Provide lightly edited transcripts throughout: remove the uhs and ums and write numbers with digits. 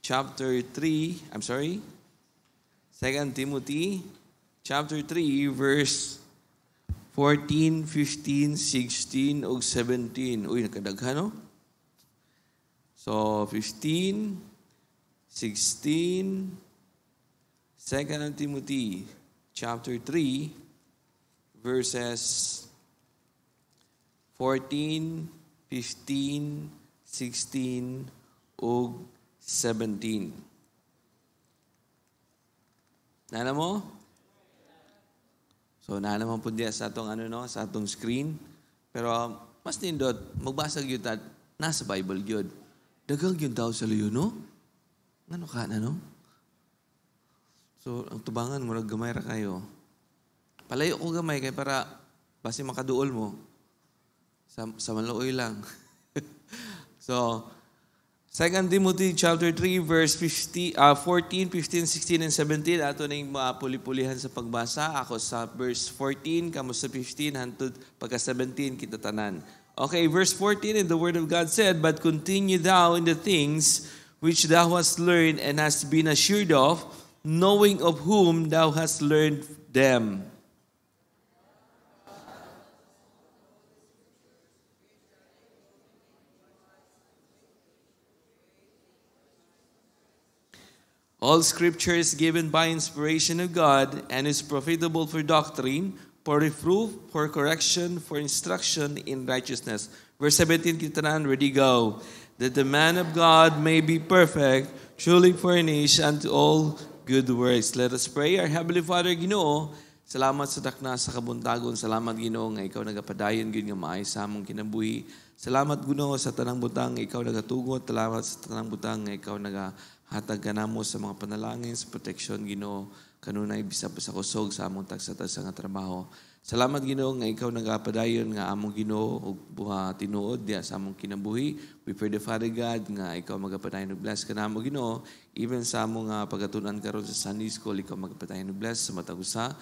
chapter 3, I'm sorry, 2 Timothy chapter 3, verse 14, 15, 16, ug 17. Uy, nakadaghan, no? So, 15, 16, 2 Timothy chapter 3, verses 14, 15, 16, ug 17. Nana mo? So, na naman po diya sa atong sa atong screen. Pero mas nindot, magbasa gyud ta nasa Bible gyud. Daghang gyud daw sa liyo, no? Ngano ka na, no? So, ang tubangan mo gamay ra kayo. Palayo ko gamay kay para basi makaduol mo. Sa maluoy lang. So, 2 Timothy chapter 3 verse 14, 15, 16, and 17. Ato na yung mga puli-pulihan sa pagbasa. Ako sa verse 14, kamo sa 15, hantod pagka 17, kita tanan. Okay, verse 14, and the word of God said, "But continue thou in the things which thou hast learned and hast been assured of, knowing of whom thou hast learned them." All Scripture is given by inspiration of God and is profitable for doctrine, for reproof, for correction, for instruction in righteousness. Verse 17, kita na, ready, go. That the man of God may be perfect, truly furnished unto all good works. Let us pray. Our Heavenly Father, Ginoo, salamat sa dakna sa kabuntagon. Salamat, Ginoo, nga ikaw nagapadayon gyud nga maayos sa among kinabuhi. Salamat, Ginoo, sa tanang butang nga ikaw nagatugot. Salamat sa tanang butang nga ikaw hatag ka namo sa mga panalangin, sa proteksyon, Ginoo, kanunay bisag pa sa kusog sa among tagsa-tagsa nga trabaho. Salamat, Ginoo, nga ikaw nagapadayon nga among Ginoo ug buha tinuod diya sa among kinabuhi. We pray the Father God nga ikaw magapadayon ug bless ka namo, Ginoo, even sa among pagatunan karon sa Sunday School, ikaw magapadayon ug bless sa matag usa.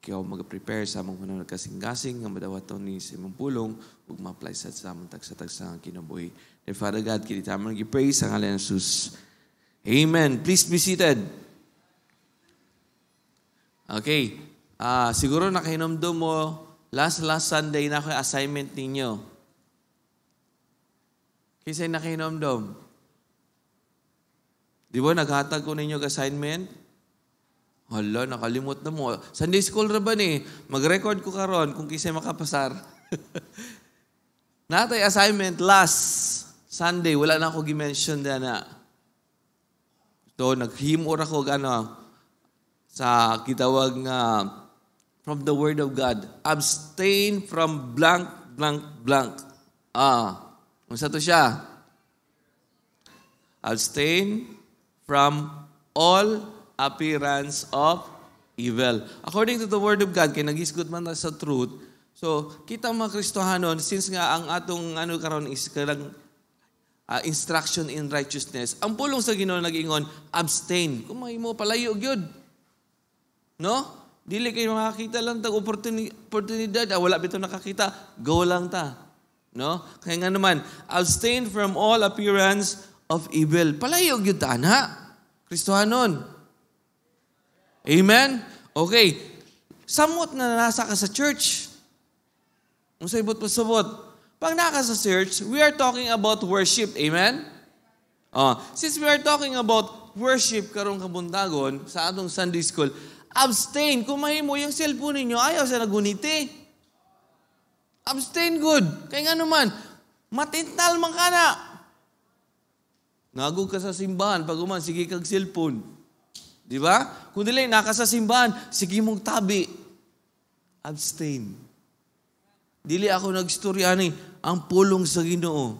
Ikaw mag-prepare sa among panahon kasing-gasing nga madawaton ni sa imong pulong ug ma-apply sa among tagsa-tagsa nga kinabuhi. The Father God, kinita mo nag-praise sa ngalan ni Jesus. Amen. Please be seated. Okay. Siguro nakahinomdom mo, last Sunday na ako assignment ninyo. Kisa'y nakahinomdom? Di ba, naghatag ko ninyo assignment? Hala, nakalimot na mo. Sunday school ra ba ni? Mag-record ko karon kung kisa'y makapasar. Natay assignment last Sunday, wala na ako gi-mention na. So, naghimor ako sa kitawag nga from the Word of God. Abstain from blank, blank, blank. Unsa to siya? Abstain from all appearance of evil. According to the Word of God, kaya nag-isgot man sa truth. So, kita mga Kristohanon, since nga ang atong karon is karang instruction in righteousness. Ang pulong sa Ginoo nag-ingon, abstain. Kung may mo palayo gyud. No? Dili kayo makakita lang tag oportunidad. Wala bitaw nakakita, go lang ta. No? Kaya nga naman, abstain from all appearance of evil. Palayo gyud ta na. Kristohanon. Amen? Okay. Samot na nasa ka sa church. Kung sa ibot pasabot. Pag naka sa church, we are talking about worship. Amen? Since we are talking about worship karong kabuntagon sa atong Sunday School, abstain. Kung mahimo yung cellphone ninyo, ayaw sa naguniti. Abstain good. Kaya nga naman, matintal man ka na. Nagug ka sa simbahan, pag sige kag cellphone. Di ba? Kung dili, naka sa simbahan, sige mong tabi. Abstain. Dili ako nagstorya ni ang pulong sa Ginoo.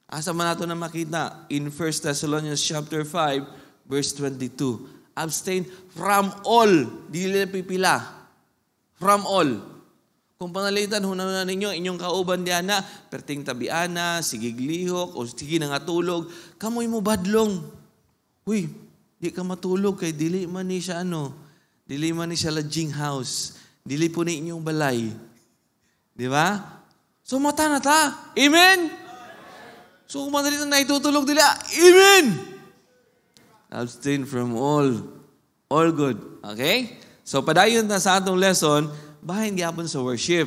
Asa man nato na makita in 1 Thessalonians chapter 5 verse 22. Abstain from all. Dili pipila. From all. Kung pangalitan hunaw ninyo inyong kauban diyan na perting tabiana, sigig lihok o sige na nga tulog, kamoy mo badlong. Uy, di ka matulog kay dili man ni siya dili man ni siya lodging house. Dili po ni inyong balay. Di ba? So, mata na ta. Amen? So, kung madalit na itutulog nila, Amen! Abstain from all good. Okay? So, padayon na sa atong lesson, bahin gyapon sa worship.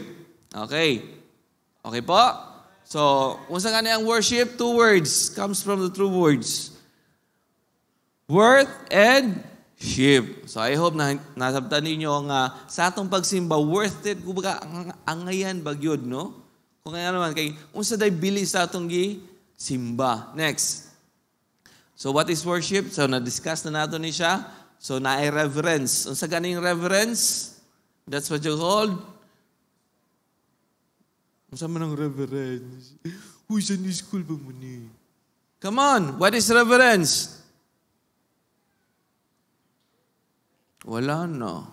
Okay? Okay po? So, unsa gani ang worship? 2 words. Comes from the 2 words. Worth and ship. So, I hope na nasabtan ninyo nga sa atong pagsimba, worth it. Kumbaga, ang ngayan bagyod, no? Kung kaya naman, kay unsa day bili sa atong simba. Next. So, what is worship? So, na-discuss na nato ni siya. So, na-ay reverence. Unsa ganing reverence? That's what you called? Unsa man ang reverence? Uy, sa school ba mo ni? Come on, what is reverence? Wala na.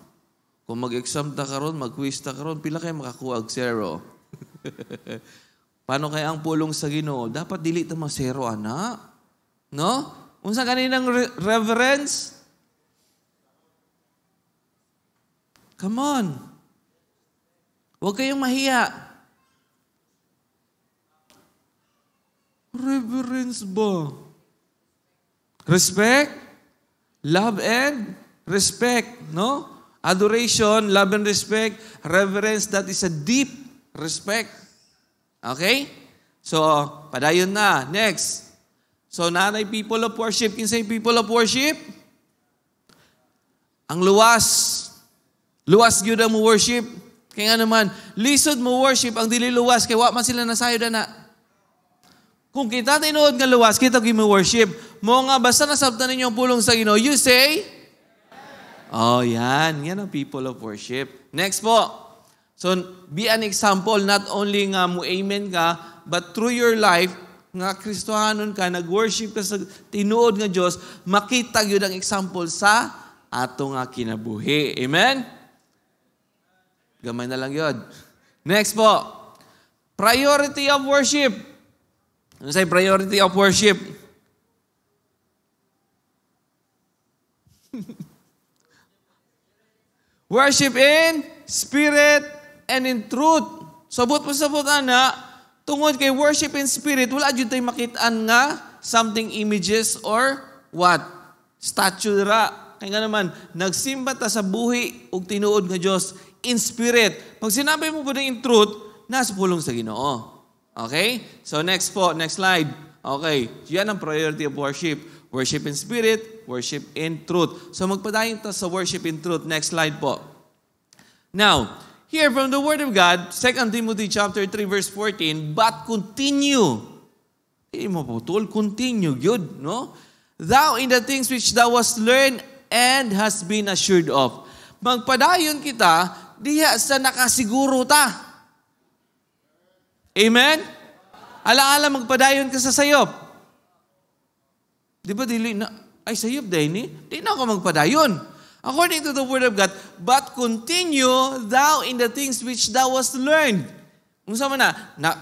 Kung mag-exam ta karon, mag-quiz ta karon, pila kayo makakuha og 0? Paano kaya ang pulong sa Ginoo? Dapat dili ta ma-0 ana. No? Unsa kaninang reverence? Come on. Huwag kayong mahiya. Reverence ba? Respect, love and respect, no? Adoration, love and respect, reverence, that is a deep respect. Okay? So, padayon na. Next. So, nanay people of worship. Kinsay people of worship? Ang luwas. Luwas gyud ang mo worship. Kaya nga naman, lisod mo worship ang dili luwas kay wa man sila nasayod na. Kung kita tinuod nga luwas, kita gyud mo worship. Mo nga basta nasabtan ninyo ang pulong sa Ginoo, you say? Oh, yan. Yan ang people of worship. Next po. So, be an example, not only nga mo amen ka, but through your life, nga Kristohanon ka, nag-worship ka sa tinuod nga Diyos, makita yun ang example sa ato nga kinabuhi. Amen? Gamay na lang yun. Next po. Priority of worship. Ano say priority of worship? Worship in spirit and in truth. Sabot ana, tungod kay worship in spirit, wala jud tay makitaan nga something images or what? Statue ra. Kaya nga naman, nagsimba ta sa buhi ug tinuod nga Dios in spirit. Pag sinabi mo po in truth, nasa pulong sa Ginoo. Okay? So next po, next slide. Okay, yan ang priority of worship. Worship in spirit, worship in truth. So magpadayon ta sa worship in truth. Next slide po. Now, here from the Word of God, 2 Timothy chapter 3 verse 14, but continue. Hindi mo po tol, continue, good, no? Thou in the things which thou hast learned and hast been assured of. Magpadayon kita, diha sa nakasiguro ta. Amen? Ala-ala magpadayon ka sa sayop. Di ba dili na, ay sayop dahil ni? Di na ako magpadayon. According to the Word of God, but continue thou in the things which thou hast learned. Kung saan na,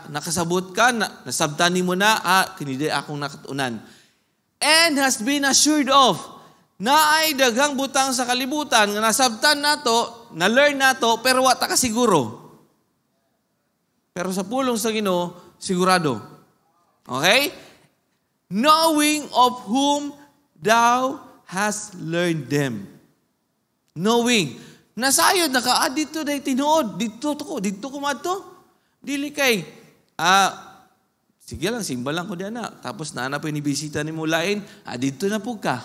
nakasabot ka, nasabtani mo na, kinidi akong nakatunan. And has been assured of, na ay daghang butang sa kalibutan, nga nasabtan nato, na-learn nato, pero wata ka siguro. Pero sa pulong sa Ginoo, sigurado. Okay? Knowing of whom thou hast learned them. Knowing. Nasayod, dito day tinuod. Dito ko mato. Dili kay, sige lang, simba lang ko diyan na. Tapos naana po inibisita ni mulain, dito na po ka.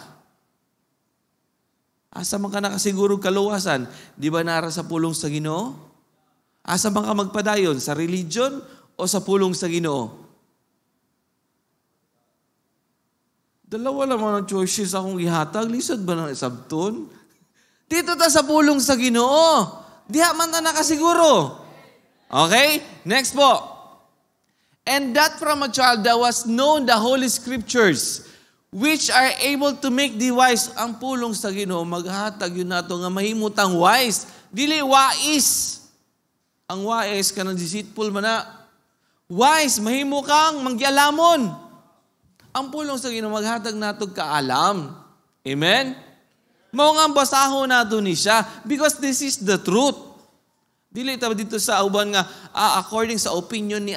Asa man ka nakasiguro kaluwasan, di ba nara sa pulong sa Ginoo? Asa man ka magpadayon, sa religion o sa pulong sa Ginoo? Dalawa naman ang choices akong ihatag. Lisod ba ng isabton? Dito ta sa pulong sa Ginoo. Diha man ta nakasiguro. Okay? Next po. And that from a child thou hast known the Holy Scriptures, which are able to make thee wise. Ang pulong sa Ginoo, maghatag yun nato nga mahimutang wise. Dili wais. Ang wais ka ng deceitful man na. Wise, mahimo kang mangyalamon. Ang pulong sa Ginoo maghatag natog kaalam. Amen? Mao nga basahon nato ni siya because this is the truth. Dili ta dito sa uban nga according sa opinion ni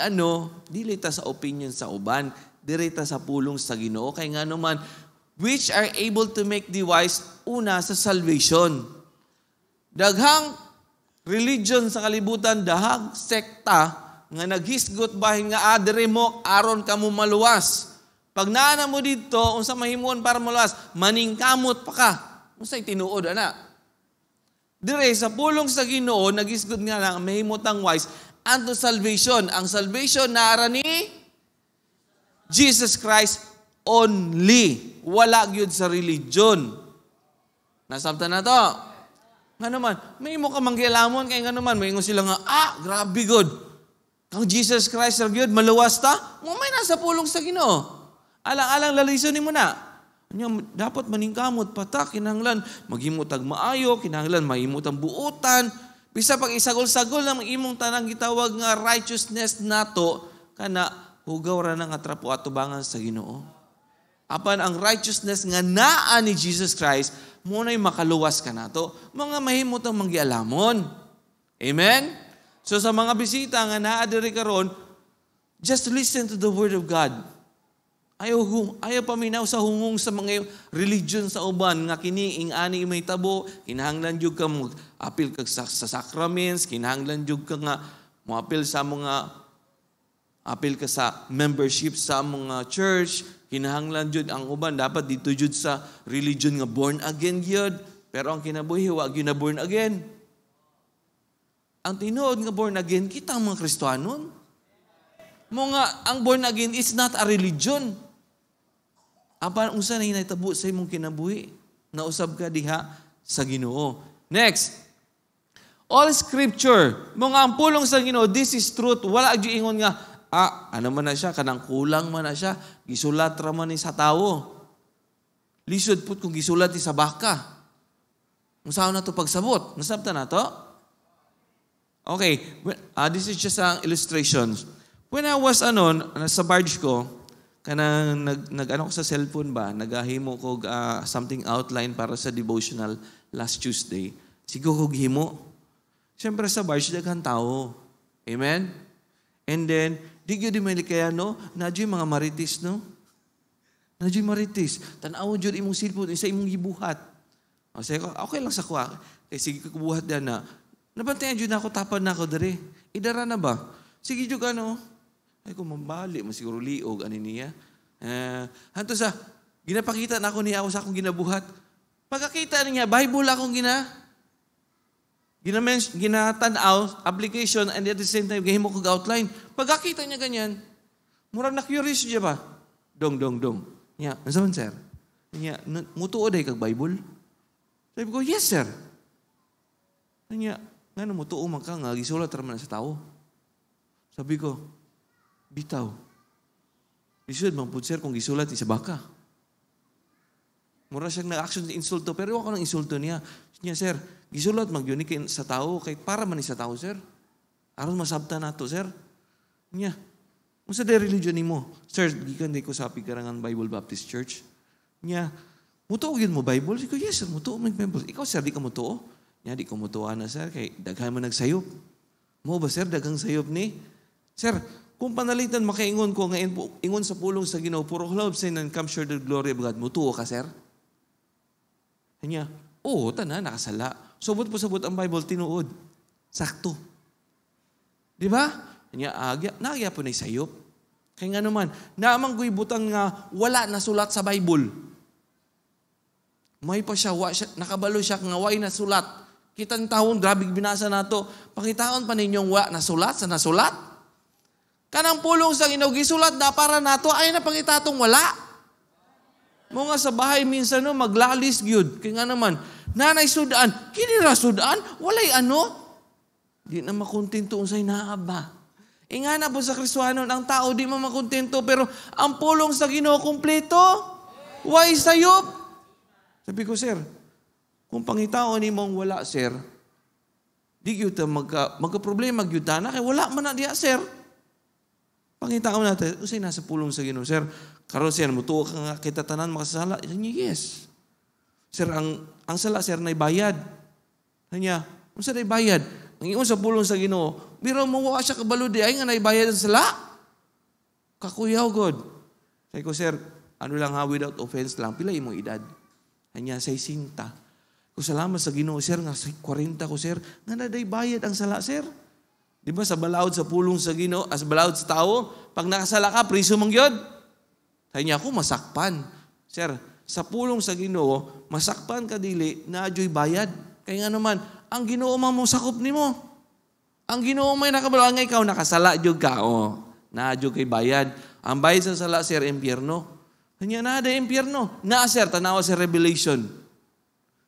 dili ta sa opinion sa uban, dili ta sa pulong sa Ginoo kay nga naman which are able to make thee wise, una sa salvation. Daghang religion sa kalibutan, dahag sekta, nga naghisgot bahin nga adere mo, aron ka mo maluwas. Pag naana mo dito, unsa mahimon para maluwas, maningkamot pa ka. Unsay tinuod, ana? Dire, sa pulong sa Ginoo, naghisgot nga lang, mahimotang wise, unto salvation. Ang salvation naara ni Jesus Christ only. Wala gyud sa religion. Nasabtan na to. Nga naman, may mo ka manggilamon, kaya nga naman, may ingon sila nga, grabe good. Kang Jesus Christ, gyud maluwas ta, mo may nasa pulong sa Ginoo. Alang-alang lalisonin mo na. Dapat maningkamot pata, kinahanglan maghimutag maayo, kinahanglan mahimutang buutan. Bisa pag isagol-sagol na imong tanang gitawag nga righteousness nato, kana hugaw ra na nga trapo at tubangan sa Ginoo. Apan ang righteousness nga naa ni Jesus Christ, muna'y makaluwas ka nato. Mga mahimutang manggialamon. Amen? So sa mga bisita nga naa diri karon, just listen to the Word of God. Ayaw paminaw sa hungong sa mga religion sa uban nga kini ing-ani may tabo, kinahanglan jud ka mo apil kag sa sacraments, kinahanglan jud ka nga mo apil sa mga apil ka sa membership sa mga church, kinahanglan jud ang uban dapat dito jud sa religion nga born again gyud, pero ang kinabuhi wa gyud na born again. Ang tinuod nga born again kita ang mga Kristiyanon. Mo nga ang born again is not a religion. Apan unsa na hinahitabo sa imong kinabuhi? Nausab ka diha sa Ginoo. Next. All scripture, mga ang pulong sa Ginoo, this is truth. Wala ag ingon nga, ano man na siya, kanang kulang man na siya, gisulat ra man ni sa tawo. Lisod put kung gisulat ni sa baka. Unsa na to pagsabot? Nasabta na to? Okay, this is just an illustration. When I was sa barge ko, kanang nag-ano ko sa cellphone ba, nagahimo ko something outline para sa devotional last Tuesday. Siguro ko gihimo. Siyempre sa barge, daghang tao. Amen? And then, di gyud may kaya no, nadyo mga marites, no? Nadyo marites. Tanaw jud imong cellphone, isa imong gibuhat. O say ko, okay lang sa kuha. Sige ko buhat dan na. Nabantayan jud na ako, tapan na ako dere. Idara na ba? Sige jud ay kung mambali, masiguro liog, ano niya. Hanto sa, ginapakita na ako niya ako sa akong ginabuhat. Pagkakita niya, Bible akong ginatanaw, application, and at the same time, gahimo kong outline. Pagkakita niya ganyan, murang na-curious siya ba? Dong. Niya, ano man, sir? Niya, mutuo day kag Bible? Sabi ko, yes, sir. Niya, nga mutuo man ka nga, gisulat raman sa tao. Sabi ko, bitaw. Lisod, mampud sir, kung gisulat, isa baka. Mura siyang nag-action sa insulto, pero ako ng insulto niya. Niya, sir, gisulat, magyunik sa tao, kay para man sa tao, sir. Aron masabta na to, sir. Niya, kung sa religion ni mo, sir, gikan di ko sa Pigarangan Bible Baptist Church. Niya, mutuo yun mo Bible? Sige ko, yes, sir, mutuo mo Bible. Ikaw, sir, di ka mutuo? Niya, di ko mutuo na, sir, kay daghan mo nagsayop. Mo ba, sir, daghang sayop ni? Sir, kung panalitan makaingon ko ngayon po, ingon sa pulong sa Ginoo, puro love sin and come share the glory of God. Mutuo ka, sir? Kanya, oo, tanan, nakasala. Subot po sabot ang Bible, tinuod. Sakto. Di ba? Kanya, nagya po na isayop. Kaya nga naman, naamang ko'y butang nga wala na sulat sa Bible. May pa siya, nakabalo siya nga way na sulat. Kitang taon, grabe binasa na to. Pakitaon pa ninyong wala na sulat sa nasulat. Kanang pulong sa Ginoo gisulat na para nato ay na pangitatong wala. Mo nga sa bahay minsan no maglalis gyud. Kaya nga naman nanay sudaan, kini ra sudaan, walay ano. Di na makontento unsay naa ba. Nga na po sa Kristiyanon ang tao di man makontento pero ang pulong sa Ginoo kumpleto. Why sayop? Sabi ko, sir, kung pangitaon nimong wala, sir, di gyud ta magka-problema gyud ta na kay wala man na diha, sir. Pangitaon natin, usay nasa pulong sa Ginoo, sir, karon sir, mutuo ka nga kita tanan makasala. Niya, yes. Sir, ang sala, sir, na bayad. Niya, unsa na bayad? Ang iyon sa pulong sa Ginoo, biro mo wa siya kabalo di ay nga naibayad ang sala. Kakuyaw, God. Sabi ko, sir, ano lang ha, without offense lang, pila imong edad? Kanya, 60. Kung salamat sa Ginoo, sir, nga 40 ko, sir, nga naday bayad ang sala, sir. Di ba sa balaod sa pulong sa Ginoo, as balaod sa tao, pag nakasala ka, priso mong yun. Kanya ako, masakpan. Sir, sa pulong sa Ginoo, masakpan ka dili, na-adyo'y bayad. Kaya nga naman, ang Ginoo mo sakop ni mo. Ang Ginoo may nakabalaw, nga ikaw, nakasala, diyog ka, na-adyo kay bayad. Ang bayad sa sala, sir, impyerno. Kanya na, impyerno. Sir, tanawa sa Revelation.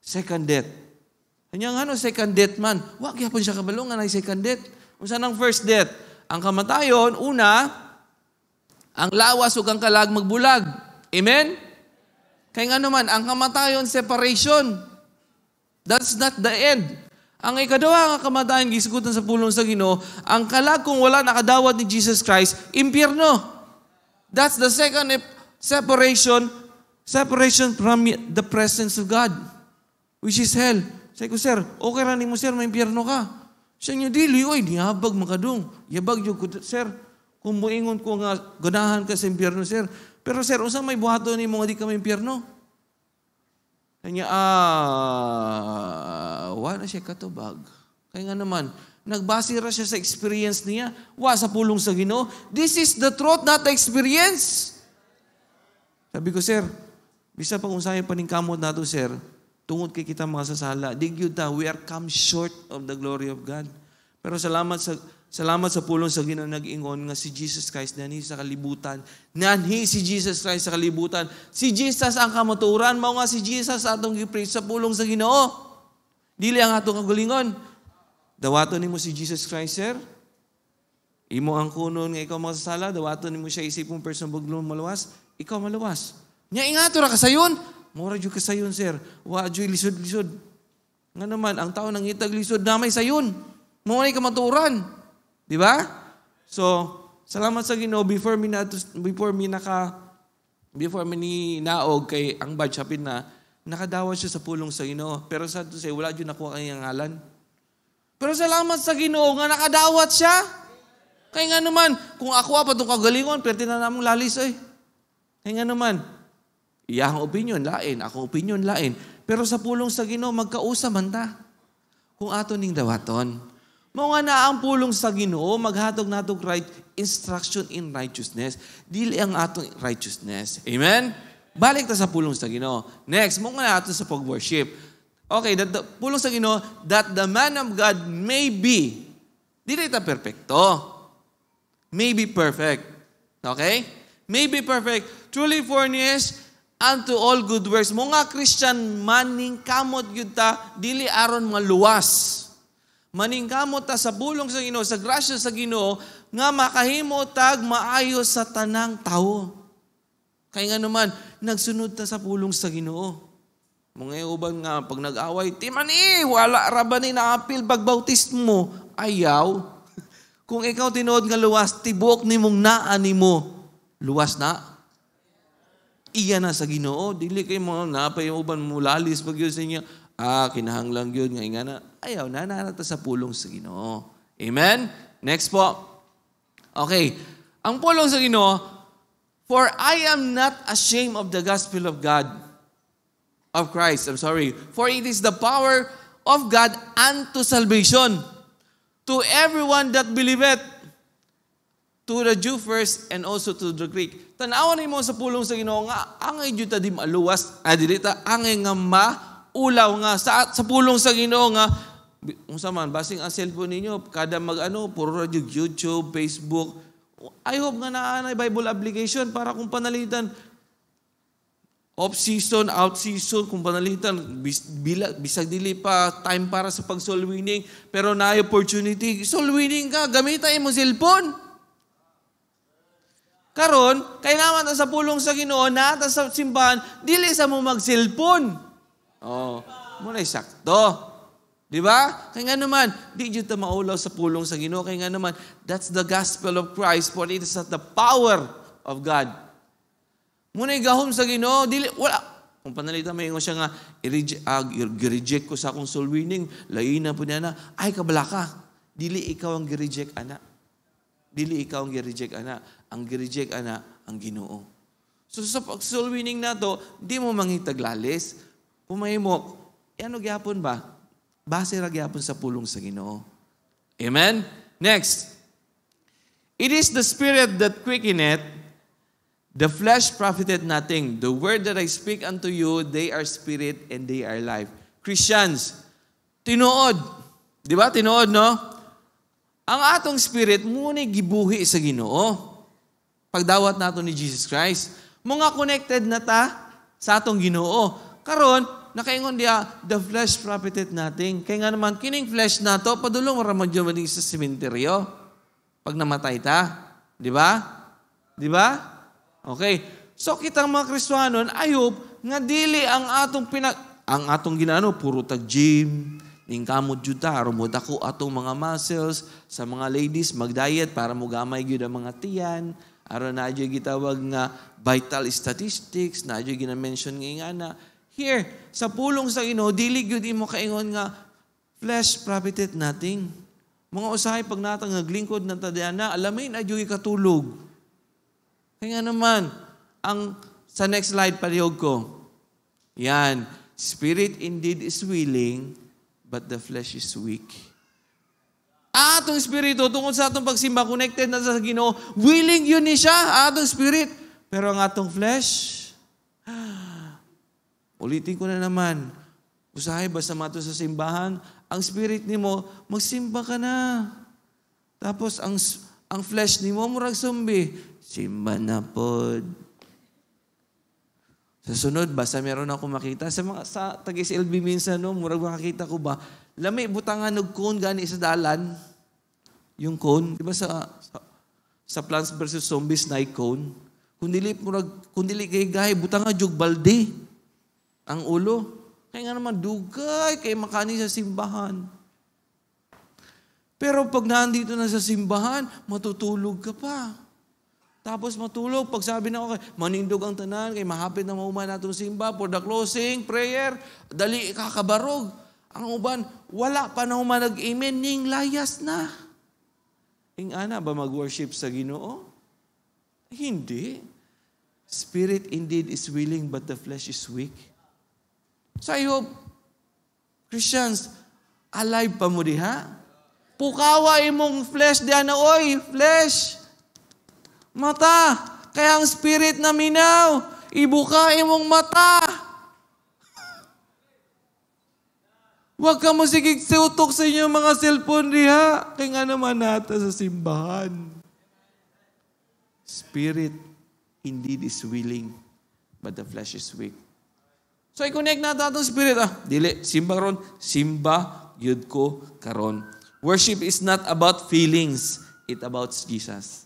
Second death. Kanya nga, second death man. Wag yapon siya kabalo nga na second death. Kung saan ang first death? Ang kamatayon, una, ang lawas ug ang kalag magbulag. Amen? Kaya nga naman, ang kamatayon, separation. That's not the end. Ang ikaduha nga kamatayon, gisigutan sa pulong sa Ginoo, ang kalag kung wala nakadawat ni Jesus Christ, impyerno. That's the second separation from the presence of God, which is hell. Sabi ko, sir, okay rin mo, sir, may impyerno ka. Siya niyo, dili, oy, niyabag makadong. Yabag yung, sir, kung muingon ko nga, ganahan ka sa impyerno, sir. Pero, sir, usang may buhato ni mga di ka may impyerno. Kanya, wala siya katubag. Kaya nga naman, nagbasira siya sa experience niya. Sa pulong sa Ginoo. This is the truth, not the experience. Sabi ko, sir, bisa pag unsayang paningkamot na to, sir, tungod kay kita mga sasala, digyud ta, we are come short of the glory of God. Pero salamat sa pulong sa Ginoo nag-ingon nga si Jesus Christ nanhi sa kalibutan. Nanhi si Jesus Christ sa kalibutan. Si Jesus ang kamaturan, mao nga si Jesus atong gi-preach sa pulong sa Ginoo. Dili ang atong kagalingon. Dawaton nimo si Jesus Christ, sir. Imo ang kunon nga ikaw makasasala, dawaton nimo siya isipong person buglon maluwas, ikaw maluwas. Nya ingato ra kasayon. Mura jud kasayon, sir. Wa jud lisod-lisod. Nga naman, ang tao nang itag lisod na may sayon. Mao ay kamaturan. Di ba? So, salamat sa Ginoo before mi naog kay ang badge hapin na nakadawat siya sa pulong sa Ginoo. Pero sa to say wala jud nakuha kay ngalan. Pero salamat sa Ginoo nga nakadawat siya. Kaya nga naman, kung ako pa itong kagalingon, pwede na namang lalis Kaya nga naman, iyang opinion, lain. Ako opinion, lain. Pero sa pulong sa Ginoo, magkausa man ta. Kung ato ning dawaton. Mao nga na ang pulong sa Ginoo, maghatog natog right instruction in righteousness. Dili ang atong righteousness. Amen? Balik ta sa pulong sa Ginoo. Next, mao nga na ato sa pag-worship. Okay, pulong sa Ginoo, that the man of God may be. Dili ta perfecto. May be perfect. Okay? May be perfect. Truly furnished unto all good works. Mga Christian, maningkamot yun ta, dili aron mga luwas. Maningkamot ta sa bulong sa Ginoo, sa grasya sa Ginoo, nga makahimo tag maayo sa tanang tao. Kaya nga naman, nagsunod ta sa pulong sa Ginoo. Mga uban nga, pag nag-away, timani, wala raban ni naapil pagbautismo. Ayaw. Kung ikaw tinuod nga luwas, tibok ni mong naani mo. Luwas na. Iya na sa Ginoo. Dili kayo mga napay uban mo lalis pag yun sa inyo. Kinahanglang yun nga na. Ayaw, nananata sa pulong sa Ginoo. Amen? Next po. Okay. Ang pulong sa Ginoo, for I am not ashamed of the gospel of God, of Christ. For it is the power of God unto salvation to everyone that believeth, to the Jew first and also to the Greek. Tanawan mo sa pulong sa Ginoo nga angay jud ta di maluwas, dili ta angay nga maulaw nga sa pulong sa Ginoo nga unsa man basing ang cellphone ninyo kada puro ra jud YouTube, Facebook. I hope nga naa Bible application para kung panalitan off-season, out-season, kung panalitan, bisag dili pa time para sa pag-soul winning, pero na opportunity, soul winning ka, gamitin mo cellphone. Karon, kaya naman sa pulong sa Ginoo, nata sa simbahan, dili sa mo mag-cellphone. Muna sakto. Di ba? Kaya nga naman, di dito ta maulaw sa pulong sa Ginoo. Kaya nga naman, that's the gospel of Christ, for it is the power of God. Muna gahom sa Ginoo, dili wala. Kung panalitan may siya nga i-reject ko sa akong soul winning, lain na po niya na, ay kabala ka. Dili ikaw ang gi-reject ana. Dili ikaw ang gi-reject ana. Ang gi-reject ana ang Ginoo. So sa soul winning na to, di mo mangitaglalis. Pumay mo, ano gyapon ba? Base ra gyapon sa pulong sa Ginoo. Amen? Next. It is the Spirit that quickeneth, the flesh profiteth nothing. The word that I speak unto you, they are spirit and they are life. Christians, tinuod. Di ba? Tinuod, no? Ang atong spirit, muna gibuhi sa Ginoo. Pagdawat nato ni Jesus Christ. Mga connected na ta sa atong Ginoo. Karon, nakaingon dia, the flesh profiteth nothing. Kaya nga naman, kining flesh na to, padulong ramadyo maning sa sementeryo. Pag namatay ta. Di ba? Di ba? Okay. So kitang mga Kristiyanon, ayop, nga dili ang atong ginano, puro tag-gym, ning kamot jud ta, aron mo dako atong mga muscles, sa mga ladies, mag-diet para mo gamay gyud ang mga tiyan, aron na jud gitawag nga vital statistics, na jud gina-mention nga na. Here, sa pulong sa Ginoo, dili gyud imo kaingon nga, flesh profiteth nothing. Mga usahay, pag natang naglingkod ng tadyanan, alamin, adyo'y katulog. Kaya nga naman, sa next slide, palihog ko. Yan. Spirit indeed is willing, but the flesh is weak. Atong spirito, tungkol sa atong pagsimba, connected na sa Ginoo, willing yun ni siya, atong spirit. Pero ang atong flesh, ulitin ko na naman, usahay, basta mato sa simbahan, ang spirit ni mo, magsimba ka na. Tapos, ang flesh ni mo, murag zombie. Simba na pod. Sa sunod, basta meron ako makita. Sa Tagis LB minsan, no, murag makakita ko ba, lami, butangan og cone gani sa dalan. Yung cone, di ba sa Plants vs. Zombies na cone? Kung dili gay butangan jug balde. Ang ulo. Kaya nga naman, dugay kay makani sa simbahan. Pero pag nandito na sa simbahan, matutulog ka pa. Tapos matulog, pag sabi na ako, manindog ang tanan, kay mahapit na mauman natong simba, for the closing, prayer, dali kakabarog. Ang uban, wala pa na human nag-amen, ning layas na. Ana ba mag-worship sa Ginoo? Hindi. Spirit indeed is willing, but the flesh is weak. So I hope, Christians, alive pa mo diha? Pukawa imong flesh diha na, oy, flesh! Mata! Kaya ang spirit na minaw, ibuka imong mata! Huwag ka mo sigig siutok sa inyong mga cellphone diha. Kaya nga naman nata sa simbahan. Spirit indeed is willing, but the flesh is weak. So, i-connect natin itong spirit. Dili, simba karon, simba, yun ko karon. Worship is not about feelings. It about Jesus.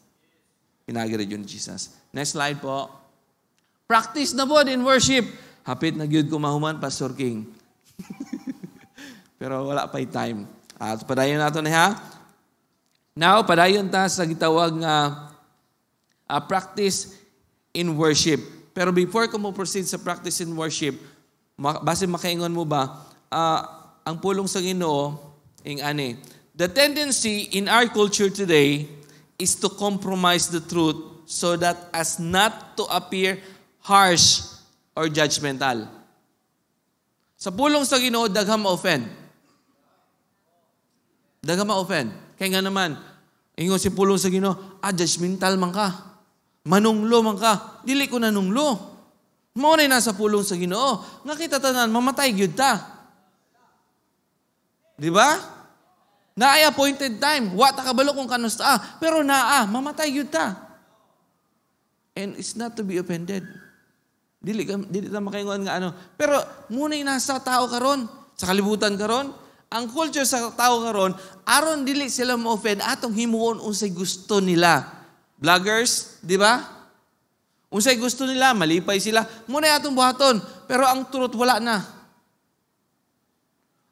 Pinagirad yun Jesus. Next slide po. Practice na po in worship. Hapit na yun ko mahuman, Pastor King. Pero wala pa time. At padayon nato na ha. Now, padayon ta sa gitawag nga practice in worship. Pero before ko mo proceed sa practice in worship, base makaingon mo ba, ang pulong sa Ginoo, the tendency in our culture today is to compromise the truth so that as not to appear harsh or judgmental. Sa pulong sa Ginoo, daghang ma-offend. Daghang ma-offend. Kaya nga naman, ingon si pulong sa Ginoo, judgmental man ka. Manunglo man ka. Dili ko nanunglo. Mo na nasa pulong sa Ginoo. Nga kita tanan, mamatay gyud ta. Di ba? Naay appointed time. Wa ta kabalo kung kanus ta. Pero mamatay gyud ta. And it's not to be offended. Dili ta makaingon nga ano. Pero muna nasa tao karon, sa kalibutan karon, ang culture sa tao karon, aron dili sila mo-offend atong himuon unsay gusto nila. Vloggers, di ba? Unsay gusto nila, malipay sila. Muna atong buhaton, pero ang truth wala na.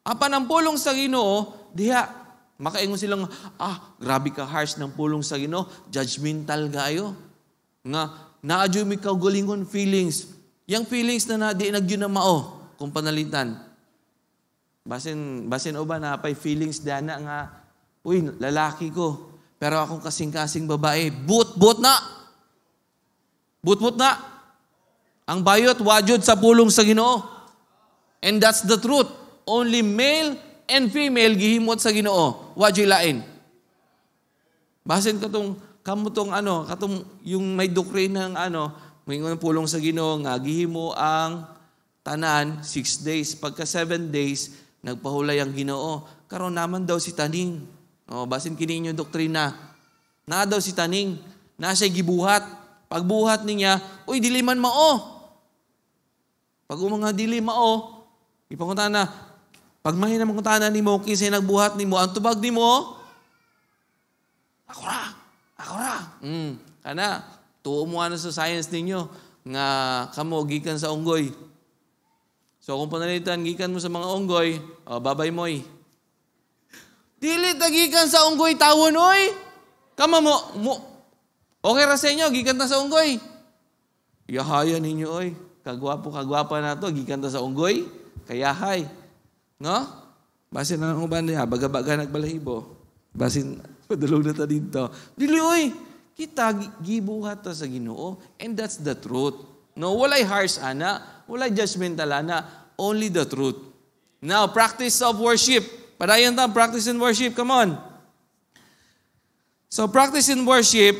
Apan ang pulong sa Ginoo, diha makaingon silang, grabe ka harsh ng pulong sa Ginoo, judgmental gayo. Nga, naadyo mi kaugalingon feelings. Yang feelings na di nagyo na mao, kung panalitan. Basin o ba na pa'y feelings dana nga, uy, lalaki ko, pero akong kasing-kasing babae, but na. But na. Ang bayot wajud sa pulong sa Ginoo. And that's the truth. Only male and female gihimot sa Ginoo. Wajud lain. Basin katong katong yung may doktrina ng may pulong sa Ginoo nga gihimo ang tanan 6 days. Pagka 7 days nagpahulay ang Ginoo. Karon naman daw si taning. Basin kini inyo doktrina. Na daw si taning, na siya gibuhat. Pagbuhat niya, uy dili man mao. Pag mga dili mao, ipangunta na, pag mahina mangkunta na nimo, kinsay nagbuhat nimo, ang tubag nimo, ako ra. Kana, tuo mo sa science ninyo, nga kamo, gikan sa unggoy. So kung panalitan, gikan mo sa mga unggoy, babay mo'y. Dili tagikan sa unggoy, tawon, oy. Kama mo, okay ra sa inyo, gikan ta sa unggoy. Yahayan ninyo, oy. Kagwapo na to, gikan ta sa unggoy, kayahay. No? Basin na ng uban niya, baga-baga nagbalahibo. Basin, padulog na ta dito. Dili, oy, kita gibuhat ta sa Ginoo, and that's the truth. No, walay harsh ana, walay judgmental ana, only the truth. Now, practice of worship. Padayon ta, practice in worship, come on. So, practice in worship,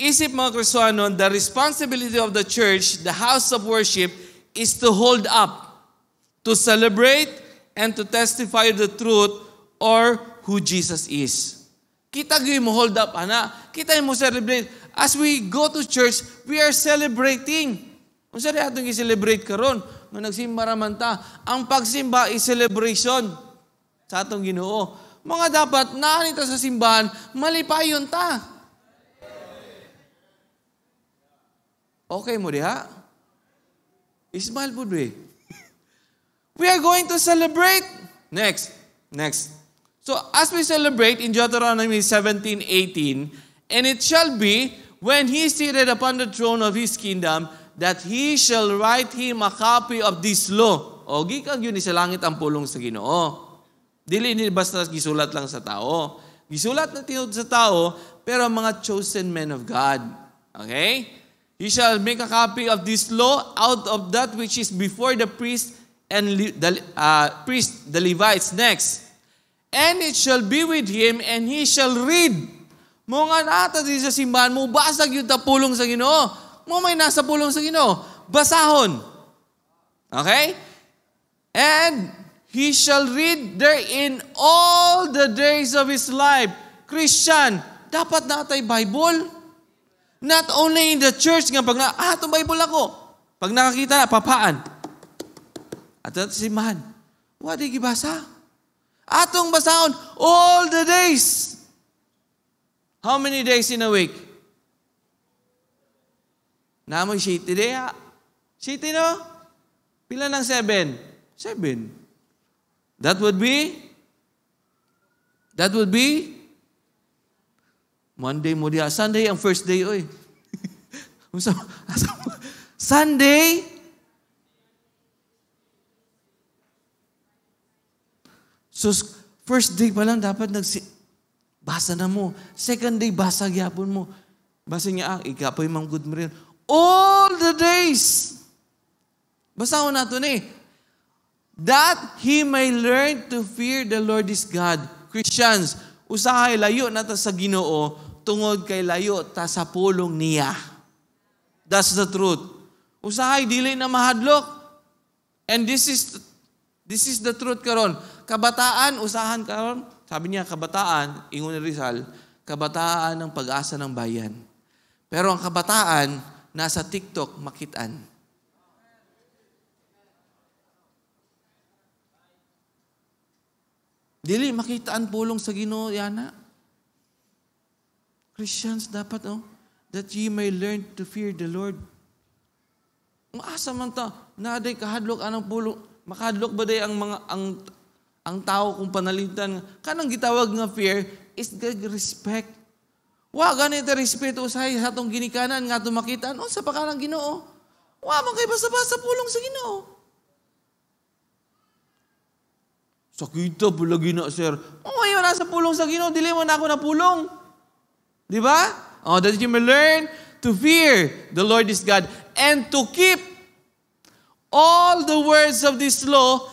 isip mga Kristiyano, the responsibility of the church, the house of worship, is to hold up, to celebrate, and to testify the truth or who Jesus is. Kita mo hold up, ana. Kita mo celebrate. As we go to church, we are celebrating. Kung saan atong i-celebrate karon, nung nagsimba raman ta, ang pagsimba is celebration sa atong Ginoo. Mga dapat naanita sa simbahan, malipayon ta. Okay mo diha? Ismail po we. We are going to celebrate. Next. So as we celebrate in Deuteronomy 17:18, and it shall be when he is seated upon the throne of his kingdom, that he shall write him a copy of this law. O gikag yun sa langit ang pulong sa Ginoo. Dili ni basta gisulat lang sa tao. Gisulat na tinud sa tao, pero mga chosen men of God. Okay? He shall make a copy of this law out of that which is before the priest and the Levites. Next. And it shall be with him, and he shall read. Mga nata di sa simbahan mo, basag yung tapulong sa Ginoo. Mo may nasa pulong sa Ginoo. Basahon. Okay? And he shall read therein all the days of his life. Christian, dapat natay Bible. Not only in the church nga pag itong Bible ako. Pag nakakita na, papaan. At ito simbahan. Wadi gibasa. Atong basahon all the days. How many days in a week? Namoy 7 day ha. 7 no? Pila ng 7? 7. That would be Monday mo diha. Sunday ang first day, oy. Sunday. So, first day pa lang dapat basa na mo. Second day, basa gyapon mo. Basa niya, ikapoy mang good mo rin. All the days. Basahon nato ni. That he may learn to fear the Lord his God. Christians, usahay layo na ta sa Ginoo, tungod kay layo ta sa pulong niya. That's the truth. Usahay dili na mahadlok. And this is the truth karon. Kabataan, usahan karon. Sabi niya, kabataan, ingon ni Rizal, kabataan ng pag-asa ng bayan. Pero ang kabataan, nasa TikTok, makitaan. Dili, makitaan pulong sa Ginoo, yana. Christians, dapat, that ye may learn to fear the Lord. Maasa man ta, naday kahadlok anong pulong, makahadlok ba day ang tao kung panalitan, kanang gitawag nga fear is respect. Wa ganito respeto usahay sa atong ginikanan nga atong makitaan, sa pakanang Ginoo. Wa man kay basta-basta pulong sa Ginoo. Sakita po lagi na, sir. Yun nasa pulong sa Ginoo, dili mo na ako na pulong. Di ba? That you may learn to fear the Lord is God and to keep all the words of this law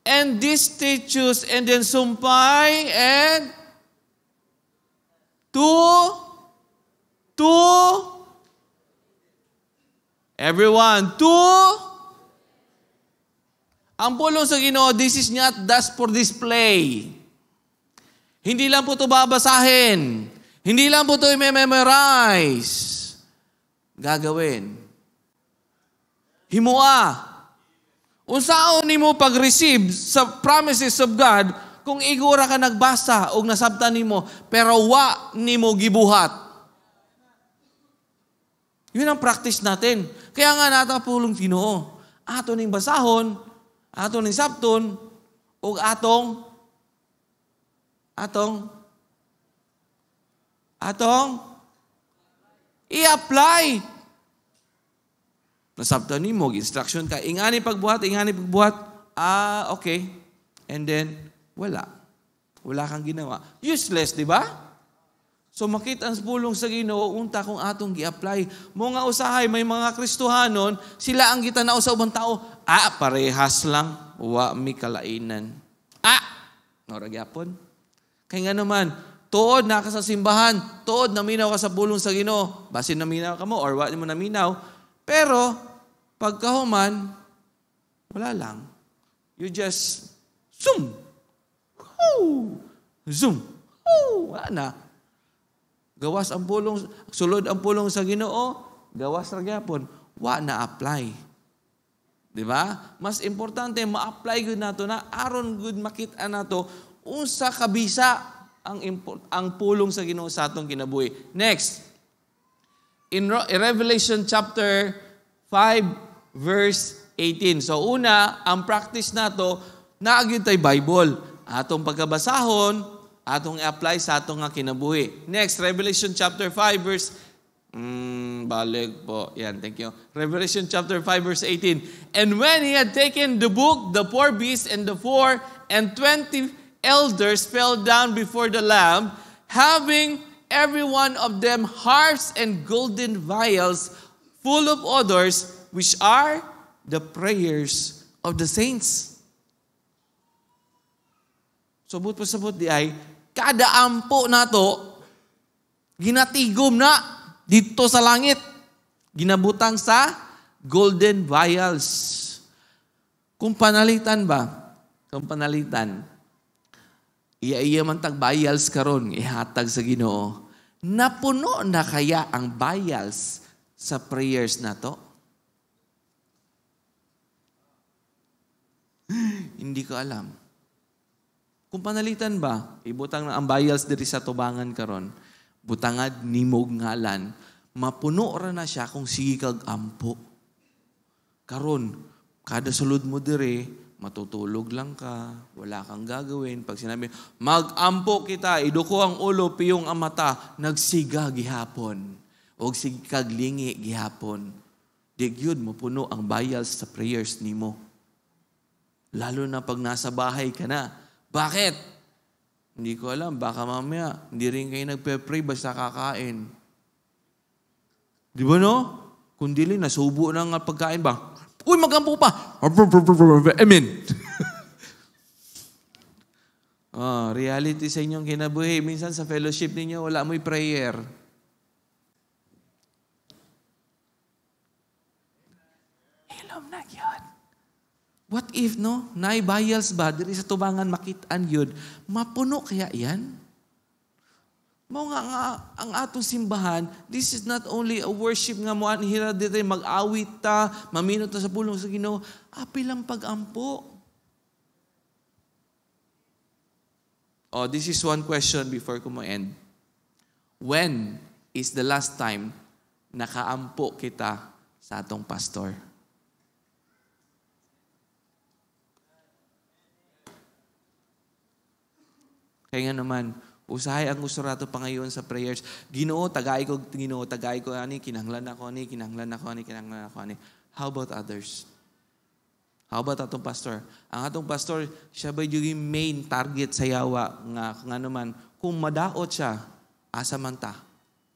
and these statutes, and then sumpay and to everyone, ang pulong sa Ginoo, this is not just for display. Hindi lang po ito babasahin. Hindi lang po ito i-memorize. Gagawin. Himua. Unsaon nimo pag-receive sa promises of God kung igura ka nagbasa o nasabtan nimo pero wa nimo gibuhat. Yun ang practice natin. Kaya nga natapulong Ginoo. Ato ning basahon, ato ning sabton, o atong i-apply. Nasabtan nimo, instruction ka, ingani pagbuhat. Okay. And then, wala. Wala kang ginawa. Useless, di ba? So makita ang pulong sa Ginoo, unta kung atong gi-apply. Mga usahay, may mga Kristohanon, sila ang gitanao sa ubang tao. Parehas lang. Wa mi kalainan. Noragyapon. Kaya nga naman, tuod na ka sa simbahan, tuod naminaw ka sa pulong sa Ginoo. Basin naminaw ka mo or wa mo naminaw. Pero, pagkahuman, wala lang. You just, zoom. Zoom. Wala na. Gawas ang pulong, sulod ang pulong sa Ginoo, gawas ra gyapon, wa na apply. Di ba? Mas importante ma-apply gud nato na aron gud makita nato unsa kabisa ang pulong sa Ginoo sa atong kinabuhi. Next. In Revelation chapter 5 verse 18. So una, ang practice nato naagid tay Bible. Atong pagkabasahon, atong i-apply sa atong nga kinabuhi. Next, Revelation chapter 5 verse balik po. Yan, thank you. Revelation chapter 5 verse 18. And when he had taken the book, the 4 beasts and the 4 and 20 elders fell down before the Lamb, having every one of them harps and golden vials full of odors, which are the prayers of the saints. Subot pa sabot di ay, kada ampo nato, ginatigom na dito sa langit. Ginabutang sa golden vials. Kung panalitan ba? Kung panalitan, iya man tag vials karon ihatag sa Ginoo. Napuno na kaya ang vials sa prayers nato? Hindi ko alam. Kung panalitan ba, ibutang na ang vials diri sa tubangan karon. Butangad nimog ngalan, mapuno ra na siya kung sige kag ampo. Karon, kada sulod mo dire, matutulog lang ka, wala kang gagawin. Pag sinabi, mag-ampo kita, iduko ang ulo, piyong ang mata, nagsiga gihapon. O sige kag lingi gihapon. Digyud mo puno ang vials sa prayers nimo. Lalo na pag nasa bahay ka na. Bakit? Hindi ko alam, baka mamaya, hindi rin kayo nagpe-pray basta kakain. Di ba no? Kung dili, nasubo na nga pagkain ba? Uy, magampo pa! Amen! Reality sa inyong kinabuhi. Minsan sa fellowship ninyo, wala mo'y prayer. Hilom na yun. What if, no? Naibayals ba? Diri sa tubangan makitaan yun. Mapuno kaya yan? Mao nga ang atong simbahan, this is not only a worship nga mo anhira dito, mag-awit ta, maminot ta sa pulong sa Ginoo, apilang pag-ampo. This is one question before ko mo-end. When is the last time nakaampo kita sa atong pastor? Kaya nga naman, usahay ang gusto rato pa ngayon sa prayers. Ginoo, tagay ko, ani, kinahanglan ako, ani. How about others? How about atong pastor? Ang atong pastor, siya ba yung main target sa yawa nga naman, kung madaot siya, asa man ta.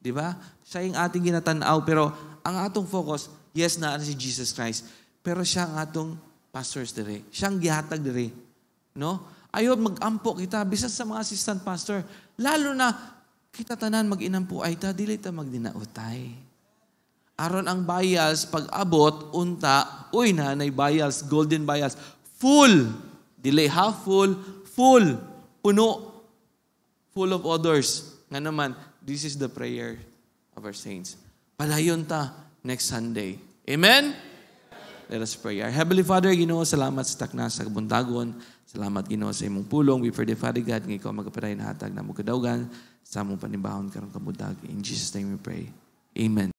Di ba? Siya yung ating ginatanaw, pero ang atong focus, yes na si Jesus Christ. pero siya ang atong pastors dire. Siyang gihatag dire. No? Ayaw mag-ampo kita, bisan sa mga assistant pastor. Lalo na, kita tanan mag-inampo ay ta, dili ta magdinautay. Aron ang bayals, pag abot, unta, uy nanay bayals, golden bayals, full. Dili half full, full. Puno. Full of odors. Nga naman, this is the prayer of our saints. Palayon ta next Sunday. Amen? Let us pray. Our Heavenly Father, Ginoo, salamat sa takna sa kabuntagon. Salamat, Ginoo, sa imong pulong. We pray, Father God, nga ikaw magkaparay na hatag na mo kadaugan sa among panibahon karong kabuntag. In Jesus' name we pray. Amen.